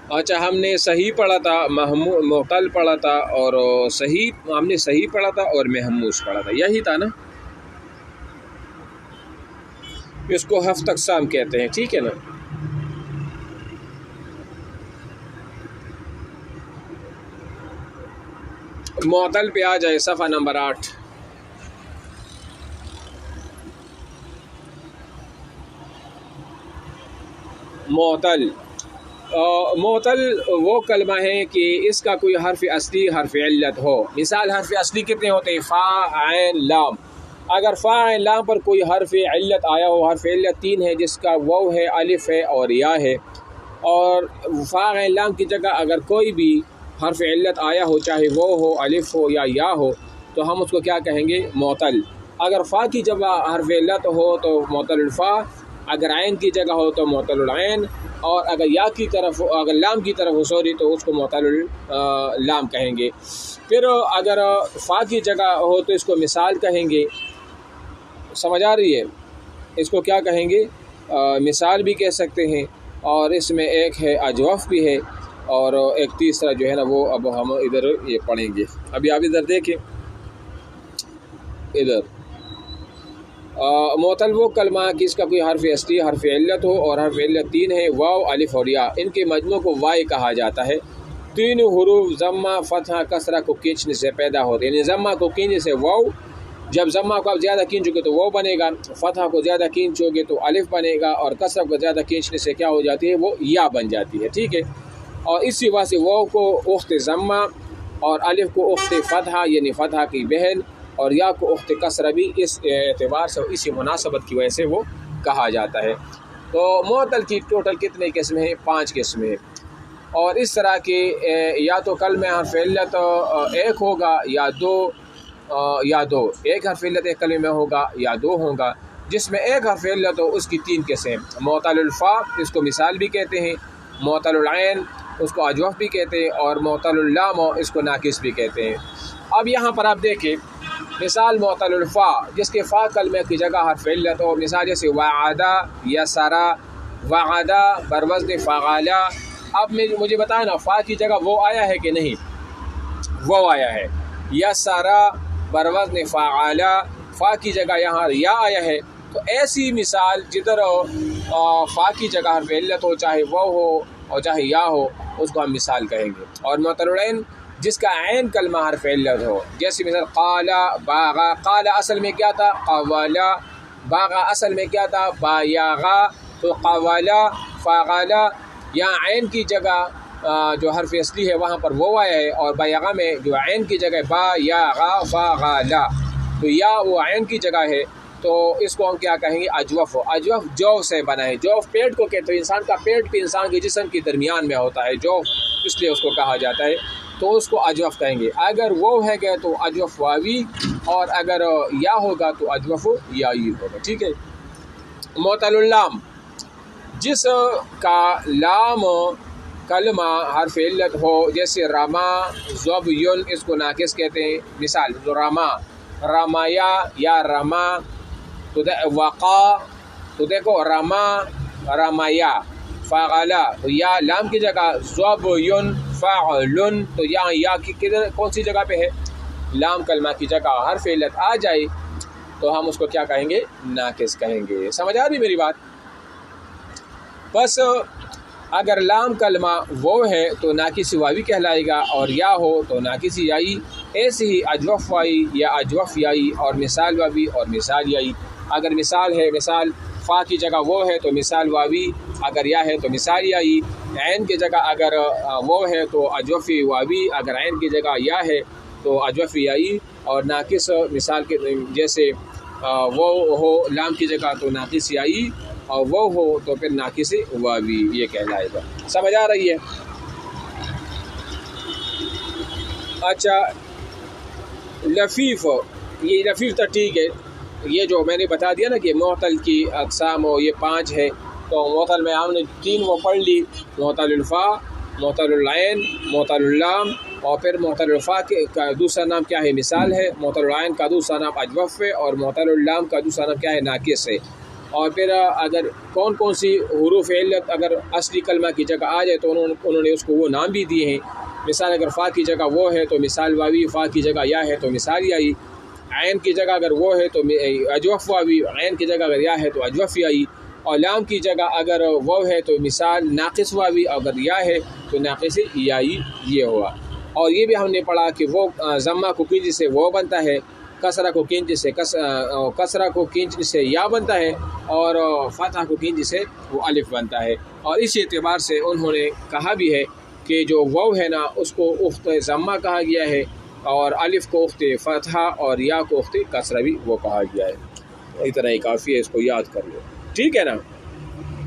اچھا، ہم نے صحیح پڑھا تھا، معتل پڑھا تھا، اور صحیح ہم نے صحیح پڑھا تھا اور محموس پڑھا تھا، یہی تھا نا؟ اس کو ہفت اقسام کہتے ہیں، ٹھیک ہے نا؟ معتل پہ آ جائے، صفحہ نمبر 8۔ معتل معتل وہ کلمہ ہے کہ اس کا کوئی حرف اصلی حرف علت ہو۔ مثال حرف اصلی کتنے ہوتے ہیں؟ فا، عین، لام۔ اگر فا عین لام پر کوئی حرف علت آیا ہو، حرف علت 3 ہے، جس کا واو ہے، الف ہے اور یا ہے، اور فا عین لام کی جگہ اگر کوئی بھی حرف علت آیا ہو، چاہے وہ ہو، الف ہو یا ہو، تو ہم اس کو کیا کہیں گے؟ معتل۔ اگر فا کی جگہ حرف علت ہو تو معتل الفا، اگر عین کی جگہ ہو تو معتل العین، اور اگر یا کی طرف اگر لام کی طرف ہو سوری تو اس کو معتل اللام کہیں گے۔ پھر اگر فا کی جگہ ہو تو اس کو مثال کہیں گے۔ سمجھ آ رہی ہے؟ اس کو کیا کہیں گے؟ مثال بھی کہہ سکتے ہیں، اور اس میں ایک ہے اجوف بھی ہے، اور ایک تیسرا جو ہے نا وہ اب ہم ادھر یہ پڑھیں گے۔ ابھی آپ ادھر دیکھیں، ادھر معتل وہ کلمہ کہ اس کا کوئی حرف اصلی حرف علت ہو اور حرف علت 3 ہے، واو، الف اور یا، ان کے مجموع کو وائے کہا جاتا ہے۔ تینوں حروف ضمہ، فتحہ، کسرہ کو کھینچنے سے پیدا ہوتے ہیں، یعنی ضمہ کو کھینچنے سے واو، جب ضمہ کو آپ زیادہ کھینچو گے تو واو بنے گا، فتحہ کو زیادہ کھینچو گے تو الف بنے گا، اور کسرہ کو زیادہ کھینچنے سے کیا ہو جاتی ہے؟ وہ یا بن جاتی ہے، ٹھیک ہے؟ اور اسی وجہ سے واو کو اخت ضمہ اور الف کو اخت فتحہ یعنی فتحہ کی بہن، اور یا کو اخت کسرہ بھی اس اعتبار سے، اسی مناسبت کی وجہ سے وہ کہا جاتا ہے۔ تو معتل کی ٹوٹل کتنے قسمیں ہیں؟ 5 قسمیں ہیں، اور اس طرح کے یا تو کلمہ حرف علت ایک ہوگا یا دو، ایک حرف علت ایک کلمہ میں ہوگا یا 2 ہوگا۔ جس میں ایک حرف علت ہو اس کی 3 قسمیں، معتل الفا اس کو مثال بھی کہتے ہیں، معتل العین اس کو اجوف بھی کہتے ہیں، اور معتل اللام اس کو ناقص بھی کہتے ہیں۔ اب یہاں پر آپ دیکھیں مثال معتل الفا، جس کے فا کلمہ کی جگہ حرف علت ہو، مثال جیسے وعدہ، یسرا، وعدہ بروزن فعالا۔ اب مجھے بتائیں نا، فا کی جگہ وہ آیا ہے کہ نہیں؟ وہ آیا ہے۔ یسرا بروزن فعالا، فا کی جگہ یہاں یا آیا ہے۔ تو ایسی مثال جدھر فا کی جگہ حرف علت ہو، چاہے وہ ہو اور چاہے یا ہو، اس کو ہم مثال کہیں گے۔ اور معتل العین جس کا عین کلمہ حرف علت ہو، جیسے مثال قالا، باغا۔ قالا اصل میں کیا تھا؟ قوالا۔ باغا اصل میں کیا تھا؟ بایاغا۔ تو قوالا، فاغالا، یہاں عین کی جگہ جو حرف اصلی ہے وہاں پر وہ آیا ہے، اور بایاغا میں جو عین کی جگہ بایاغا فاغالا، تو یا وہ عین کی جگہ ہے، تو اس کو ہم کیا کہیں گے؟ اجوف۔ اجوف جو سے بنا ہے، جوف پیٹ کو کہتے ہیں، انسان کا پیٹ بھی انسان کے جسم کے درمیان میں ہوتا ہے، جوف اس لیے اس کو کہا جاتا ہے، تو اس کو اجوف کہیں گے۔ اگر وہ ہے گئے تو اجوف واوی، اور اگر یا ہوگا تو اجوف یائی ہوگا، ٹھیک ہے؟ معتل اللام جس کا لام کلمہ حرف علت ہو، جیسے رما، ضبیون اس کو ناقص کہتے ہیں، مثال رما، رمایا یا رما، تو وقا، تو دیکھو رما، رمایا، فاغلا، تو یا لام کی جگہ ضبیون، فعلن، تو یہاں یا کی کون سی جگہ پہ ہے؟ لام کلمہ کی جگہ حرف علت آ جائے تو ہم اس کو کیا کہیں گے؟ ناقص کہیں گے۔ سمجھ آ رہی میری بات؟ بس اگر لام کلمہ وہ ہے تو ناقص واوی کہلائے گا، اور یا ہو تو ناقص یائی، ایسے ہی اجوف وائی یا اجوف یائی، اور مثال واوی اور مثال یائی۔ اگر مثال ہے، مثال فا کی جگہ وہ ہے تو مثال واوی، اگر یا ہے تو مثال یائی، عین کی جگہ اگر وہ ہے تو اجوف واوی، اگر عین کی جگہ یا ہے تو اجوف یائی، اور ناقص مثال کے جیسے وہ ہو لام کی جگہ تو ناقص یائی، اور وہ ہو تو پھر ناقص واوی، یہ کہلائے گا۔ سمجھ آ رہی ہے؟ اچھا، لفیف، یہ لفیف تو ٹھیک ہے، یہ جو میں نے بتا دیا نا کہ معتل کی اقسام ہو یہ 5 ہے، تو معتل میں ہم نے 3 وہ پڑھ لی، معتل الفا، معتل العین، معتل اللام، اور پھر معتل الفا کا دوسرا نام کیا ہے؟ مثال ہے۔ معتل العین کا دوسرا نام اجوف ہے، اور معتل اللام کا دوسرا نام کیا ہے؟ ناقص ہے۔ اور پھر اگر کون کون سی حروف علت اگر اصلی کلمہ کی جگہ آ جائے تو انہوں نے اس کو وہ نام بھی دیے ہیں. مثال اگر فا کی جگہ وہ ہے تو مثال واوی، فا کی جگہ یا ہے تو مثال یائی، عین کی جگہ اگر وہ ہے تو اجوف واوی، عین کی جگہ اگر یا ہے تو اجوف یائی، اور لام کی جگہ اگر وہ ہے تو مثال ناقص واوی، اگر یا ہے تو ناقص یائی یہ ہوا. اور یہ بھی ہم نے پڑھا کہ وہ ضمہ کو کنج سے وہ بنتا ہے، کسرہ کو کنج سے یا بنتا ہے، اور فتح کو کنج سے وہ الف بنتا ہے. اور اس اعتبار سے انہوں نے کہا بھی ہے کہ جو واو ہے نا اس کو اخت ضمہ کہا گیا ہے، اور الف کو اخت فتحہ اور یا کو اخت کسرہ بھی وہ کہا گیا ہے. اس طرح ہی کافی ہے، اس کو یاد کر لو. ٹھیک ہے نا.